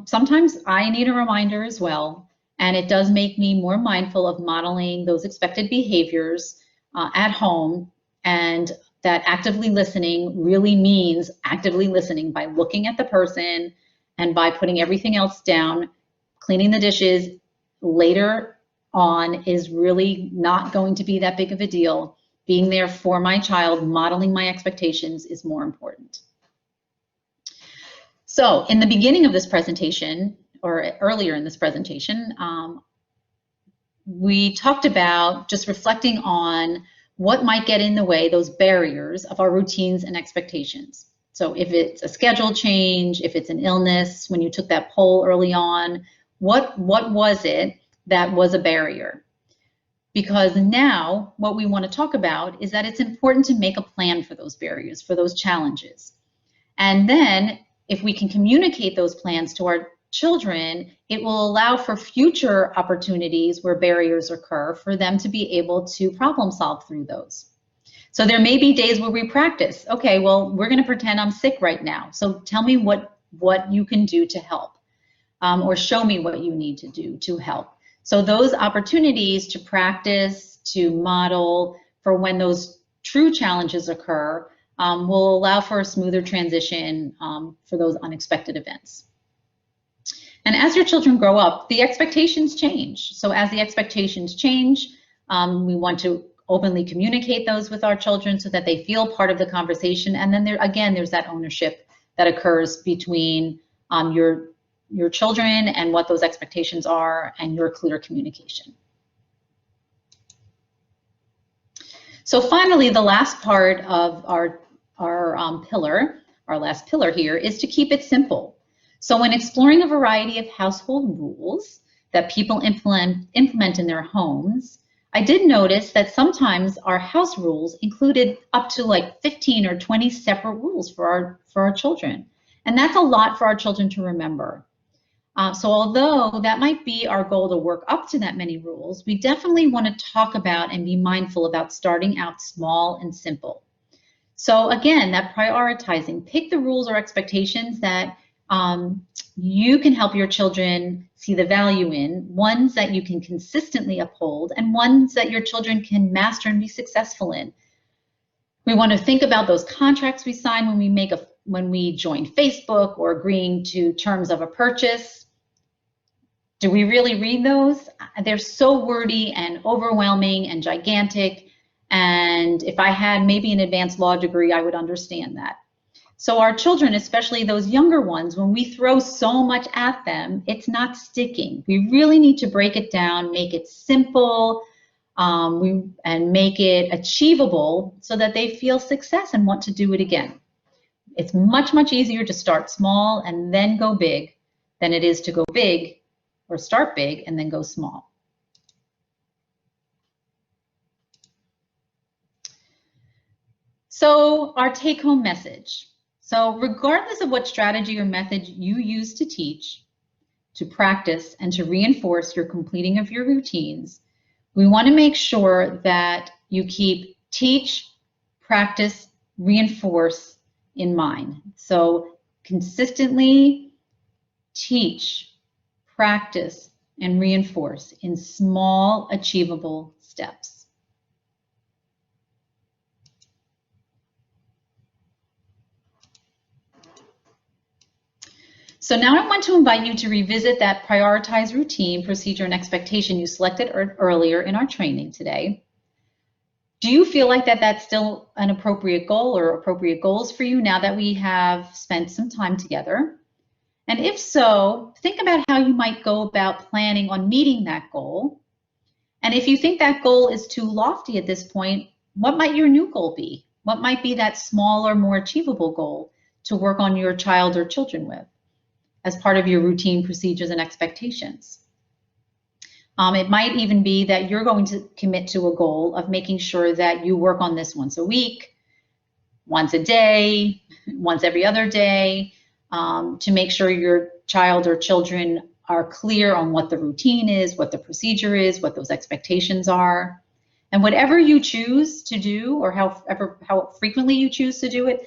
sometimes I need a reminder as well, and it does make me more mindful of modeling those expected behaviors at home, and that actively listening really means actively listening by looking at the person and by putting everything else down. Cleaning the dishes later on is really not going to be that big of a deal. Being there for my child, modeling my expectations is more important. So in the beginning of this presentation, or earlier in this presentation, we talked about just reflecting on what might get in the way, those barriers of our routines and expectations. So if it's a schedule change, if it's an illness, when you took that poll early on, what was it that was a barrier? Because now what we want to talk about is that it's important to make a plan for those barriers, for those challenges. And then if we can communicate those plans to our children, it will allow for future opportunities where barriers occur for them to be able to problem solve through those. So there may be days where we practice, okay, well, we're going to pretend I'm sick right now. So tell me what you can do to help, or show me what you need to do to help. So those opportunities to practice, to model for when those true challenges occur will allow for a smoother transition for those unexpected events. And as your children grow up, the expectations change. So as the expectations change, we want to openly communicate those with our children so that they feel part of the conversation. And then there's that ownership that occurs between your children and what those expectations are and your clear communication. So finally, the last part of our last pillar here is to keep it simple. So when exploring a variety of household rules that people implement in their homes, I did notice that sometimes our house rules included up to like 15 or 20 separate rules for our children. And that's a lot for our children to remember. So although that might be our goal to work up to that many rules, we definitely want to talk about and be mindful about starting out small and simple. So again, that prioritizing, pick the rules or expectations that you can help your children see the value in, ones that you can consistently uphold, and ones that your children can master and be successful in. We want to think about those contracts we sign when we join Facebook or agreeing to terms of a purchase. Do we really read those? They're so wordy and overwhelming and gigantic. And if I had maybe an advanced law degree, I would understand that. So our children, especially those younger ones, when we throw so much at them, it's not sticking. We really need to break it down, make it simple, and make it achievable so that they feel success and want to do it again. It's much, much easier to start small and then go big than it is to go big or start big and then go small. So our take-home message. So regardless of what strategy or method you use to teach, to practice, and to reinforce your completing of your routines, we want to make sure that you keep teach, practice, reinforce in mind. So consistently teach, practice, and reinforce in small, achievable steps. So now I want to invite you to revisit that prioritized routine, procedure, and expectation you selected earlier in our training today. Do you feel like that's still an appropriate goal or appropriate goals for you now that we have spent some time together? And if so, think about how you might go about planning on meeting that goal. And if you think that goal is too lofty at this point, what might your new goal be? What might be that smaller, more achievable goal to work on your child or children with as part of your routine, procedures, and expectations? It might even be that you're going to commit to a goal of making sure that you work on this once a week, once a day, once every other day, to make sure your child or children are clear on what the routine is, what the procedure is, what those expectations are. And whatever you choose to do, or how frequently you choose to do it,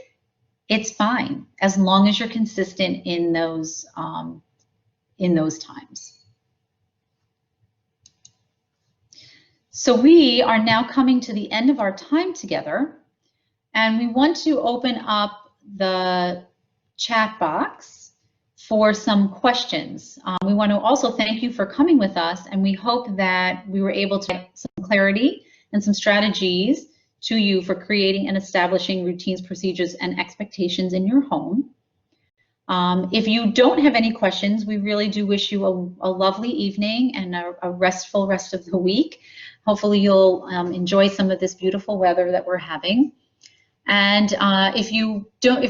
it's fine as long as you're consistent in those times. So we are now coming to the end of our time together, and we want to open up the chat box for some questions. We want to also thank you for coming with us, and we hope that we were able to get some clarity and some strategies to you for creating and establishing routines, procedures, and expectations in your home. If you don't have any questions, we really do wish you a lovely evening and a restful rest of the week. Hopefully you'll enjoy some of this beautiful weather that we're having. And if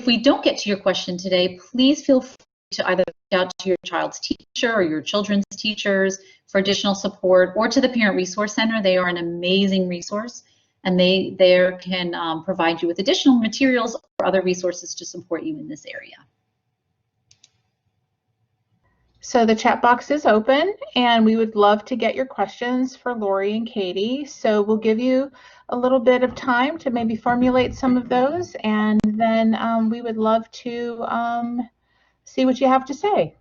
we don't get to your question today, please feel free to either reach out to your child's teacher or your children's teachers for additional support, or to the Parent Resource Center. They are an amazing resource, and they can provide you with additional materials or other resources to support you in this area. So the chat box is open, and we would love to get your questions for Lori and Katie. So we'll give you a little bit of time to maybe formulate some of those, and then we would love to see what you have to say.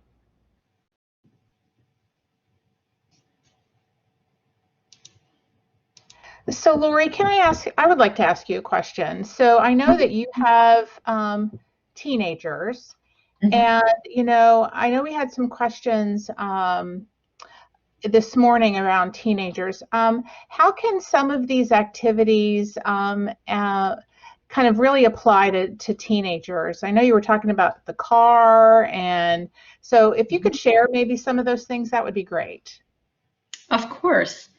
So Lori, I would like to ask you a question. So I know that you have teenagers. Mm-hmm. And, I know we had some questions this morning around teenagers. How can some of these activities kind of really apply to teenagers? I know you were talking about the car, and so if you could share maybe some of those things, that would be great. Of course.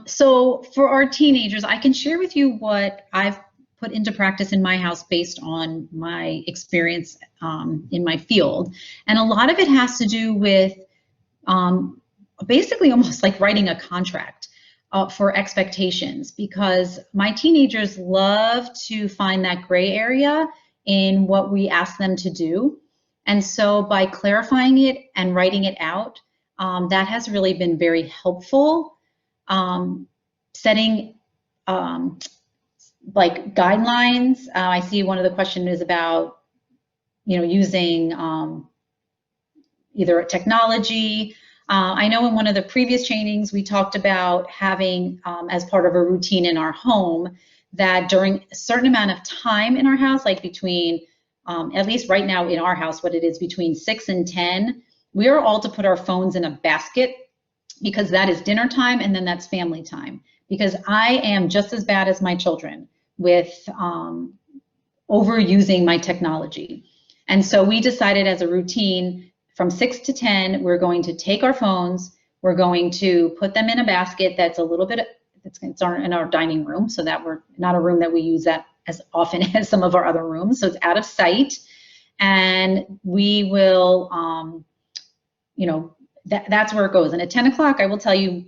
So for our teenagers, I can share with you what I've put into practice in my house based on my experience in my field. And a lot of it has to do with basically almost like writing a contract for expectations, because my teenagers love to find that gray area in what we ask them to do. And so by clarifying it and writing it out, that has really been very helpful. Setting like guidelines. I see one of the questions is about, using either technology. I know in one of the previous trainings we talked about having as part of a routine in our home that during a certain amount of time in our house, like between, at least right now in our house, what it is between 6 and 10, we are all to put our phones in a basket, because that is dinner time and then that's family time. Because I am just as bad as my children with overusing my technology. And so we decided as a routine from 6 to 10, we're going to take our phones, we're going to put them in a basket that's a little bit, it's in our dining room, so that we're not a room that we use that as often as some of our other rooms, so it's out of sight. And we will, you know, that's where it goes. And at 10 o'clock, I will tell you,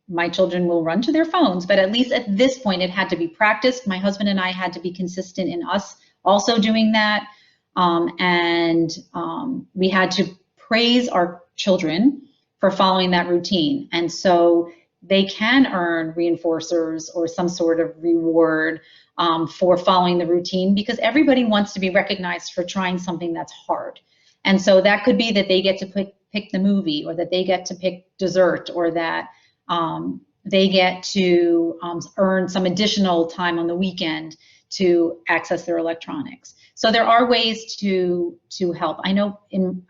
my children will run to their phones, but at least at this point, it had to be practiced. My husband and I had to be consistent in us also doing that. We had to praise our children for following that routine. And so they can earn reinforcers or some sort of reward for following the routine, because everybody wants to be recognized for trying something that's hard. And so that could be that they get to pick the movie, or that they get to pick dessert, or that they get to earn some additional time on the weekend to access their electronics. So there are ways to help. I know in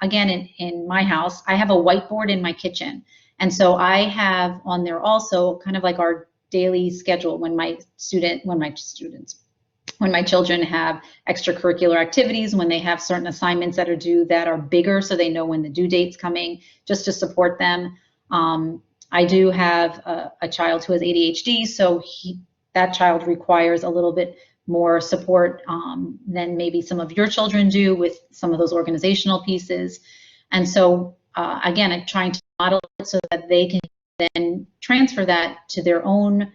my house, I have a whiteboard in my kitchen. And so I have on there also kind of like our daily schedule when my children have extracurricular activities, when they have certain assignments that are due that are bigger, so they know when the due date's coming, just to support them. I do have a child who has ADHD, so that child requires a little bit more support than maybe some of your children do with some of those organizational pieces. And so again, I'm trying to model it so that they can then transfer that to their own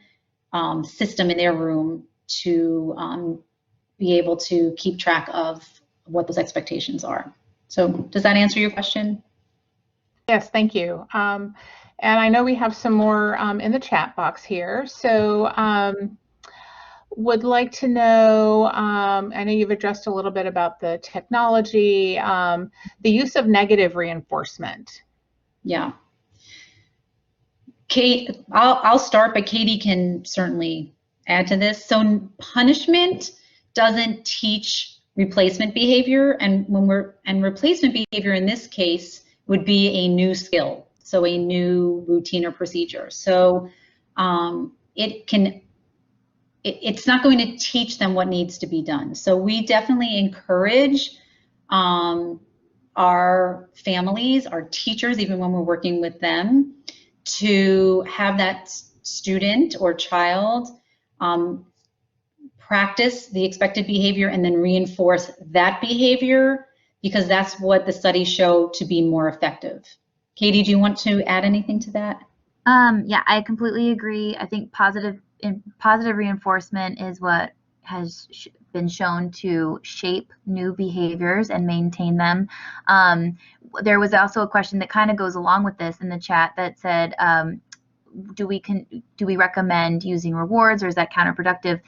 system in their room to be able to keep track of what those expectations are. So does that answer your question? Yes, thank you. And I know we have some more in the chat box here. So would like to know, I know you've addressed a little bit about the technology, the use of negative reinforcement. Yeah. Kate, I'll start, but Katie can certainly add to this. So punishment doesn't teach replacement behavior, and replacement behavior in this case would be a new skill, so a new routine or procedure. So it's not going to teach them what needs to be done. So we definitely encourage our families, our teachers, even when we're working with them, to have that student or child practice the expected behavior and then reinforce that behavior, because that's what the studies show to be more effective. Katie, do you want to add anything to that? Yeah, I completely agree. I think positive reinforcement is what has been shown to shape new behaviors and maintain them. There was also a question that kind of goes along with this in the chat that said, do we recommend using rewards, or is that counterproductive?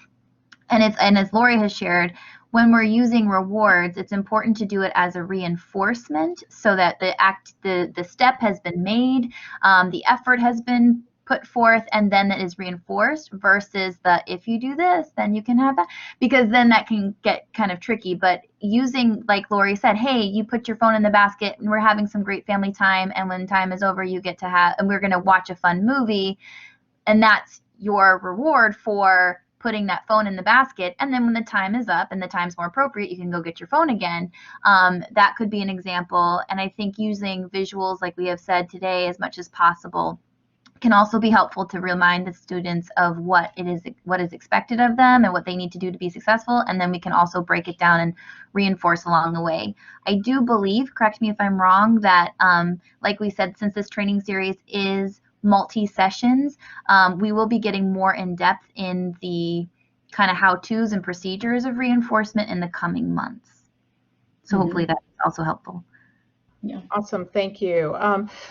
And as Lori has shared, when we're using rewards, it's important to do it as a reinforcement, so that the step has been made, the effort has been put forth, and then it is reinforced, versus the if you do this, then you can have that, because then that can get kind of tricky. But using, like Lori said, hey, you put your phone in the basket and we're having some great family time, and when time is over, you get to have, and we're going to watch a fun movie, and that's your reward for putting that phone in the basket. And then when the time is up and the time's more appropriate, you can go get your phone again. That could be an example. And I think using visuals, like we have said today, as much as possible, can also be helpful to remind the students of what is expected of them and what they need to do to be successful. And then we can also break it down and reinforce along the way. I do believe, correct me if I'm wrong, that like we said, since this training series is multi-sessions, we will be getting more in depth in the kind of how-tos and procedures of reinforcement in the coming months. So hopefully that's also helpful. Yeah. Awesome. Thank you.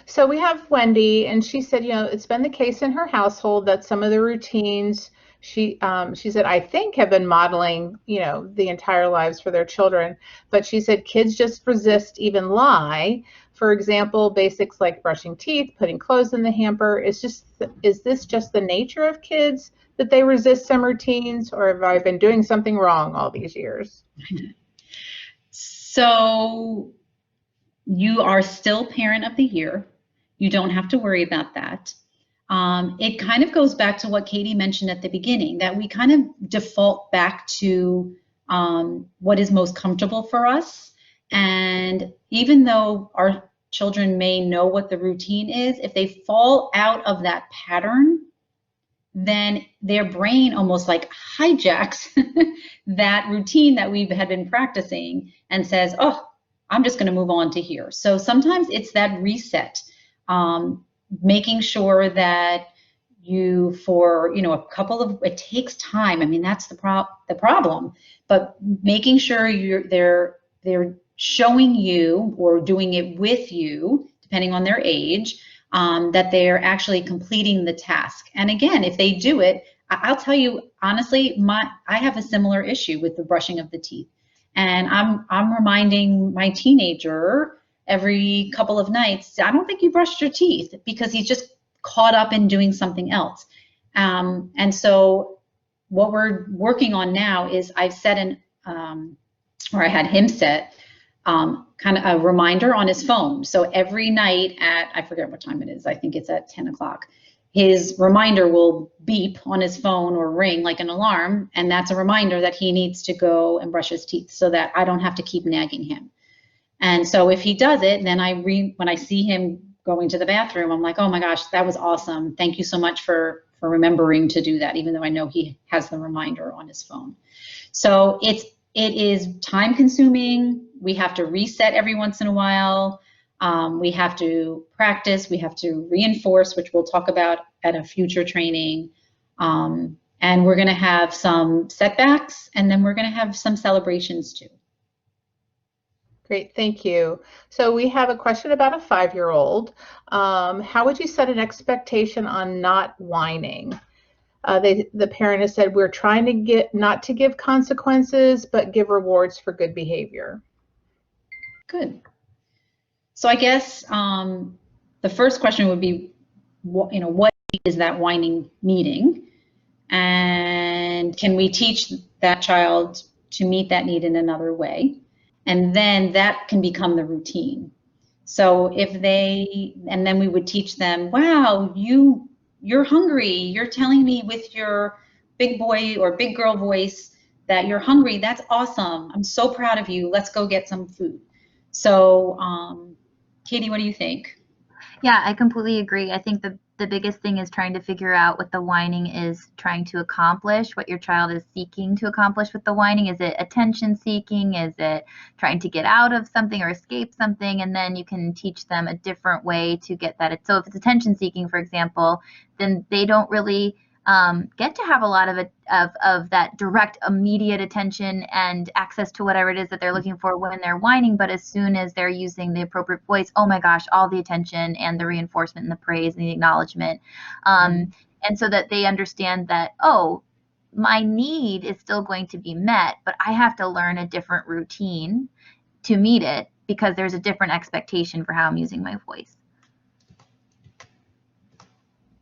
So we have Wendy, and she said, it's been the case in her household that some of the routines she said, I think have been modeling, the entire lives for their children. But she said kids just resist, even lie. For example, basics like brushing teeth, putting clothes in the hamper. Is this just the nature of kids that they resist some routines, or have I been doing something wrong all these years? So you are still Parent of the Year. You don't have to worry about that. It kind of goes back to what Katie mentioned at the beginning, that we kind of default back to what is most comfortable for us. And even though our children may know what the routine is, if they fall out of that pattern, then their brain almost like hijacks that routine that we had been practicing and says, oh, I'm just going to move on to here. So sometimes it's that reset, making sure that you, for a couple of, it takes time. I mean, that's the problem. But making sure they're showing you or doing it with you, depending on their age, that they're actually completing the task. And again, if they do it, I'll tell you honestly, I have a similar issue with the brushing of the teeth. And I'm reminding my teenager every couple of nights, I don't think you brushed your teeth, because he's just caught up in doing something else. And so what we're working on now is I've set or I had him set kind of a reminder on his phone. So every night I forget what time it is, I think it's at 10 o'clock, his reminder will beep on his phone or ring like an alarm. And that's a reminder that he needs to go and brush his teeth, so that I don't have to keep nagging him. And so if he does it, then when I see him going to the bathroom, I'm like, oh my gosh, that was awesome. Thank you so much for remembering to do that, even though I know he has the reminder on his phone. So it is time consuming. We have to reset every once in a while. We have to practice. We have to reinforce, which we'll talk about at a future training. And we're going to have some setbacks, and then we're going to have some celebrations too. Great, thank you. So we have a question about a 5-year-old. How would you set an expectation on not whining? The parent has said, we're trying to not to give consequences, but give rewards for good behavior. Good. So I guess the first question would be, what is that whining needing? And can we teach that child to meet that need in another way? And then that can become the routine. So and then we would teach them, wow, you're hungry. You're telling me with your big boy or big girl voice that you're hungry. That's awesome. I'm so proud of you. Let's go get some food. So, Katie, what do you think? Yeah, I completely agree. I think the biggest thing is trying to figure out what the whining is trying to accomplish, what your child is seeking to accomplish with the whining. Is it attention seeking? Is it trying to get out of something or escape something? And then you can teach them a different way to get that. So if it's attention seeking, for example, then they don't really get to have a lot of that direct, immediate attention and access to whatever it is that they're looking for when they're whining. But as soon as they're using the appropriate voice, oh my gosh, all the attention and the reinforcement and the praise and the acknowledgement. And so that they understand that, oh, my need is still going to be met, but I have to learn a different routine to meet it, because there's a different expectation for how I'm using my voice.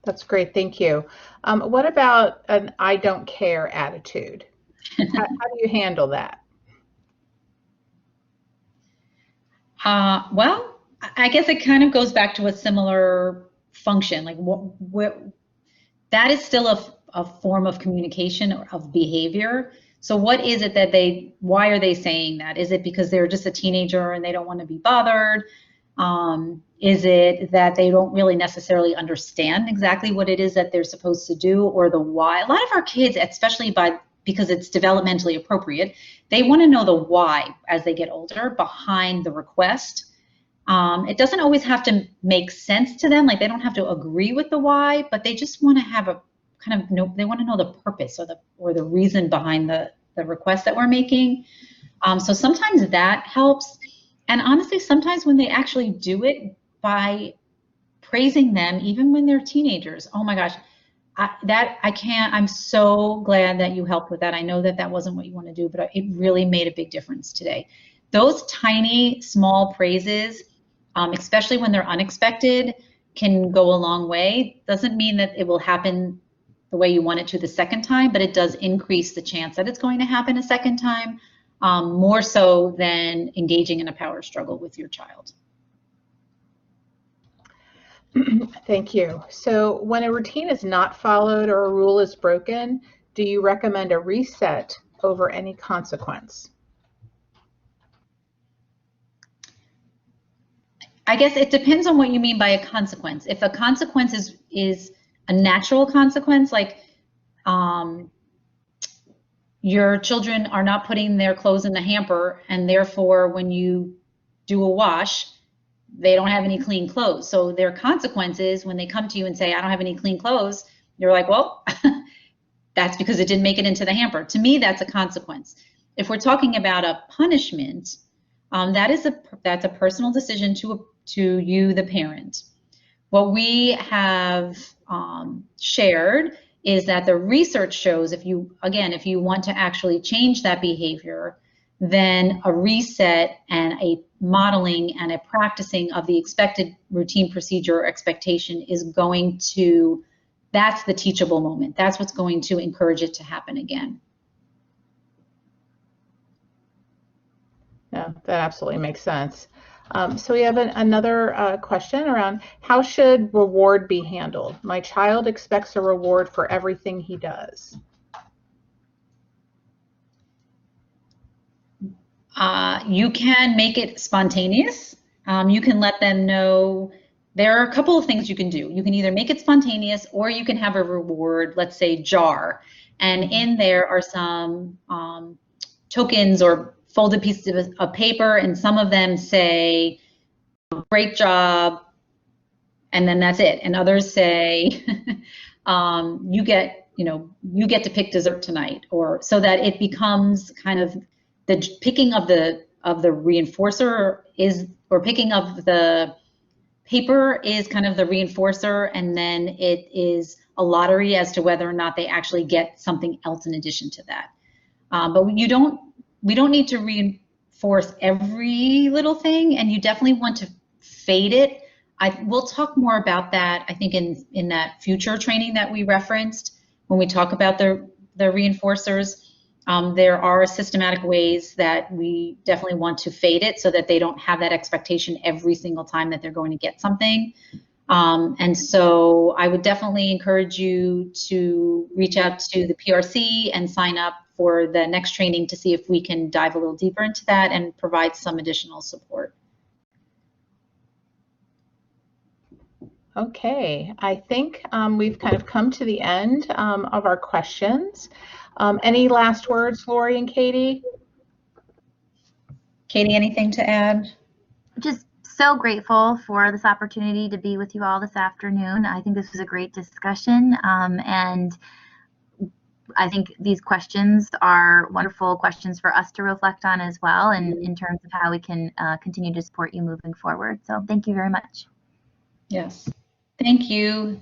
That's great, thank you. What about an I don't care attitude? How do you handle that? Well, I guess it kind of goes back to a similar function. Like that is still a form of communication, of behavior. So what is it that why are they saying that? Is it because they're just a teenager and they don't want to be bothered? Is it that they don't really necessarily understand exactly what it is that they're supposed to do, or the why? A lot of our kids, especially because it's developmentally appropriate, they want to know the why as they get older behind the request. It doesn't always have to make sense to them, like they don't have to agree with the why, but they just want to have a kind of they want to know the purpose or the reason behind the request that we're making. So sometimes that helps. And honestly, sometimes when they actually do it, by praising them, even when they're teenagers, oh my gosh, I'm so glad that you helped with that. I know that that wasn't what you want to do, but it really made a big difference today. Those tiny, small praises, especially when they're unexpected, can go a long way. Doesn't mean that it will happen the way you want it to the second time, but it does increase the chance that it's going to happen a second time, more so than engaging in a power struggle with your child. Thank you. So when a routine is not followed or a rule is broken, do you recommend a reset over any consequence? I guess it depends on what you mean by a consequence. If a consequence is a natural consequence, like your children are not putting their clothes in the hamper, and therefore when you do a wash, they don't have any clean clothes. So their consequence is when they come to you and say, I don't have any clean clothes, you're like, well, that's because it didn't make it into the hamper. To me, that's a consequence. If we're talking about a punishment, that's a personal decision to you, the parent. What we have shared is that the research shows if you want to actually change that behavior, then a reset and a modeling and a practicing of the expected routine procedure or expectation is going to, that's the teachable moment. That's what's going to encourage it to happen again. Yeah, that absolutely makes sense. So we have another question around how should reward be handled? My child expects a reward for everything he does. You can make it spontaneous. You can let them know. There are a couple of things you can do. You can either make it spontaneous or you can have a reward, let's say jar. And in there are some tokens or folded pieces of paper, and some of them say, great job, and then that's it. And others say, you get to pick dessert tonight, or so that it becomes kind of the picking of the reinforcer or picking of the paper is kind of the reinforcer, and then it is a lottery as to whether or not they actually get something else in addition to that. But we don't need to reinforce every little thing, and you definitely want to fade it. We'll talk more about that, I think, in that future training that we referenced when we talk about the reinforcers. There are systematic ways that we definitely want to fade it so that they don't have that expectation every single time that they're going to get something. And so I would definitely encourage you to reach out to the PRC and sign up for the next training to see if we can dive a little deeper into that and provide some additional support. Okay, I think we've kind of come to the end of our questions. Any last words, Lori and Katie? Katie, anything to add? Just so grateful for this opportunity to be with you all this afternoon. I think this was a great discussion, and I think these questions are wonderful questions for us to reflect on as well, and in terms of how we can continue to support you moving forward. So thank you very much. Yes, thank you.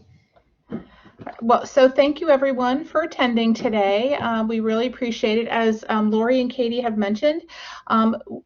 Well, so thank you everyone for attending today. We really appreciate it. As Lori and Katie have mentioned,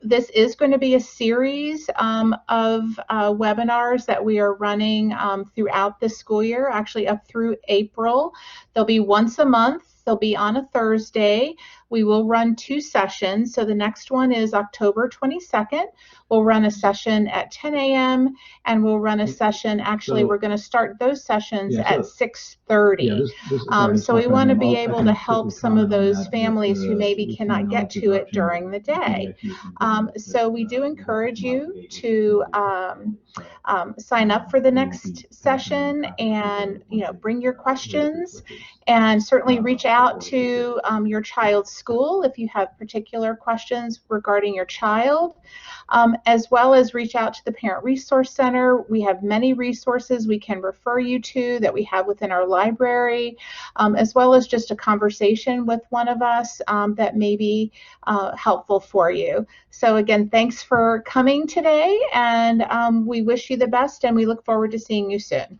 this is going to be a series of webinars that we are running throughout the school year, actually up through April. They'll be once a month. They'll be on a Thursday. We will run 2 sessions. So the next one is October 22nd. We'll run a session at 10 a.m. and we'll run a session, actually we're going to start those sessions at 6:30. So we want to be able to help some of those families who maybe cannot get to it during the day. So we do encourage you to sign up for the next session and bring your questions, and certainly reach out to your child's school if you have particular questions regarding your child, as well as reach out to the Parent Resource Center. We have many resources we can refer you to that we have within our library, as well as just a conversation with one of us that may be helpful for you. So again, thanks for coming today, and we wish you the best, and we look forward to seeing you soon.